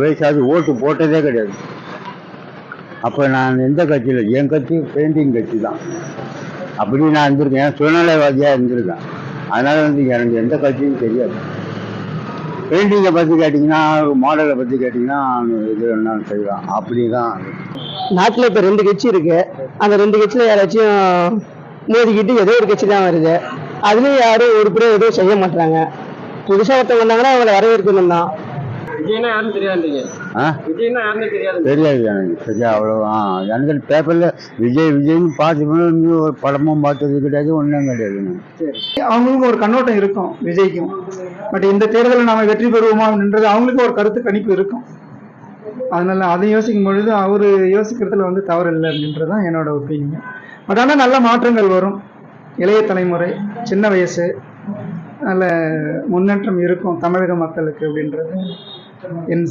வயசாவது ஓட்டு போட்டதே கிடையாது. அப்போ நான் எந்த கட்சியில், என் கட்சி பெயிண்டிங் கட்சி தான். அப்படி நான் இருந்திருக்கேன், சுயநலவாதியாக இருந்திருக்கேன். அதனால் எனக்கு எந்த கட்சியும் தெரியாது. பெயிண்டிங்கை பற்றி கேட்டிங்கன்னா, மாடலை பற்றி கேட்டிங்கன்னா எது வேணாலும் செய்யலாம். அப்படி தான். நாட்டில் இப்போ 2 கட்சி இருக்கு. அந்த 2 கட்சியில் யாராச்சும் மோதிக்கிட்டு ஏதோ ஒரு கட்சி தான் வருது. அதுலேயும் யாரும் உருப்படியாக எதுவும் செய்ய மாட்டாங்க. புதுசாக ஒருத்தவங்க வந்தாங்கன்னா அவங்களை வரவேற்கணும் தான். விஜய்னா யாருன்னு தெரியாதுங்க. விஜய்னா யாருன்னு தெரியாது. தெரியாது எனக்கு. சரியா அவ்வளோ எனக்கு பேப்பரில் விஜய்னு பார்த்து ஒரு படமும் பார்த்தது கிடையாது, ஒன்றும் கிடையாது. அவங்களுக்கும் ஒரு கண்ணோட்டம் இருக்கும் விஜய்க்கும். பட் இந்த தேர்தலில் நாம வெற்றி பெறுவோமான்றது அவங்களுக்கும் ஒரு கருத்து கணிப்பு இருக்கும். அதனால அதை யோசிக்கும் பொழுது அவர் யோசிக்கிறதுல தவறு இல்லை அப்படின்றதான் என்னோட ஒப்பீனியன். பட் ஆனால் நல்ல மாற்றங்கள் வரும். இளைய தலைமுறை, சின்ன வயசு, நல்ல முன்னேற்றம் இருக்கும் தமிழக மக்களுக்கு அப்படின்றது என்